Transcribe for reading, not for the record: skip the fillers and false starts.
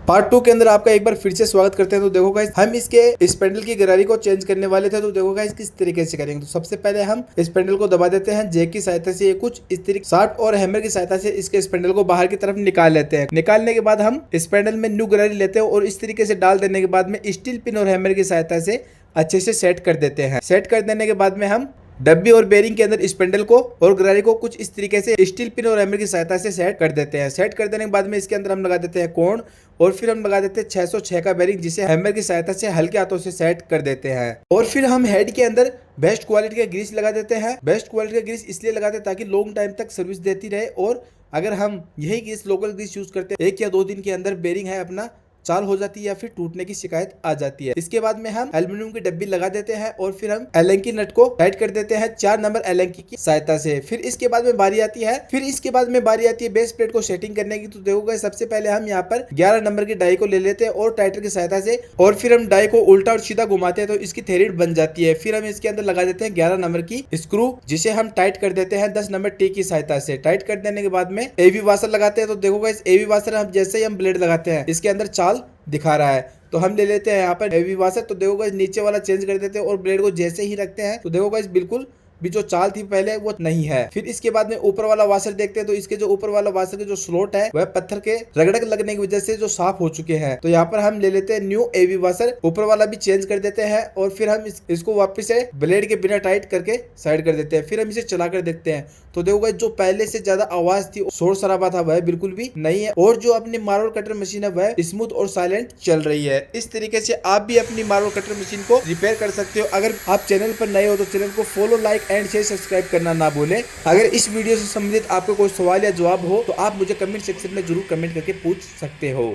Part 2 के अंदर आपका एक बार फिर से स्वागत करते हैं। तो देखो गाइस, हम इसके स्पेंडल की गरारी को चेंज करने वाले थे। तो देखो गाइस किस तरीके से करेंगे। तो सबसे पहले हम स्पेंडल को दबा देते हैं जैक की सहायता से, कुछ इस तरीके शाफ्ट और हैमर की सहायता से इसके स्पेंडल को बाहर की तरफ निकाल लेते हैं। निकालने के बाद हम स्पेंडल में न्यू गरारी लेते हैं और इस तरीके से डाल देने के बाद में स्टील पिन और हैमर की सहायता से अच्छे से सेट कर देते हैं। सेट कर देने के बाद में हम डब्बी और बेरिंग के अंदर स्पेंडल को और गरारी को कुछ इस तरीके से स्टील पिन और हैमर की सहायता से सेट कर देते हैं। सेट कर देने के बाद में इसके अंदर हम लगा देते हैं कोण और फिर हम लगा देते हैं 606 का बेरिंग, जिसे हैमर की सहायता से हल्के हाथों से सेट कर देते हैं। और फिर हम हेड के अंदर बेस्ट क्वालिटी का ग्रीस लगा देते हैं। बेस्ट क्वालिटी का ग्रीस इसलिए लगाते हैं ताकि लॉन्ग टाइम तक सर्विस देती रहे, और अगर हम यही ग्रीस लोकल ग्रीस यूज करते हैं 1 या 2 दिन के अंदर बेरिंग है अपना चाल हो जाती है या फिर टूटने की शिकायत आ जाती है। इसके बाद में हम एल्युमिनियम की डब्बी लगा देते हैं और फिर हम एलेंकी नट को टाइट कर देते हैं 4 नंबर एलेंकी की सहायता से। फिर इसके बाद में बारी आती है बेस प्लेट को सेटिंग करने की। तो देखोगे सबसे पहले हम यहाँ पर 11 नंबर की डाई को ले लेते हैं और टाइटर की सहायता से, और फिर हम डाई को उल्टा और सीधा घुमाते हैं तो इसकी थ्रेड बन जाती है। फिर हम इसके अंदर लगा देते हैं 11 नंबर की स्क्रू, जिसे हम टाइट कर देते हैं 10 नंबर टी की सहायता से। टाइट कर देने के बाद में एवी वाशर लगाते हैं। तो देखोगे इस एवी वाशर हम जैसे ही हम ब्लेड लगाते हैं इसके अंदर चाल दिखा रहा है, तो हम ले लेते हैं यहाँ पर एवी वाशर। तो देखो गाइस नीचे वाला चेंज कर देते हैं और ब्लेड को जैसे ही रखते हैं तो देखो गाइस बिल्कुल भी जो चाल थी पहले वो नहीं है। फिर इसके बाद में ऊपर वाला वाशर देखते हैं। तो इसके जो ऊपर वाला वाशर के जो स्लॉट है वह पत्थर के रगड़क लगने की वजह से जो साफ हो चुके हैं। तो यहाँ पर हम ले लेते हैं न्यू एवी वाशर, ऊपर वाला भी चेंज कर देते हैं और फिर हम इसको वापस से ब्लेड के बिना टाइट करके साइड कर देते हैं। फिर हम इसे चला कर देखते हैं तो देखो गाइस जो पहले से ज्यादा आवाज थी, शोर शराबा था, वह बिल्कुल भी नहीं है, और जो अपनी मार्बल कटर मशीन है वह स्मूथ और साइलेंट चल रही है। इस तरीके से आप भी अपनी मार्बल कटर मशीन को रिपेयर कर सकते हो। अगर आप चैनल पर नए हो तो चैनल को follow, like and share, subscribe करना ना भूलें। अगर इस वीडियो से संबंधित आपको कोई सवाल या जवाब हो तो आप मुझे कमेंट सेक्शन में जरूर कमेंट करके पूछ सकते हो।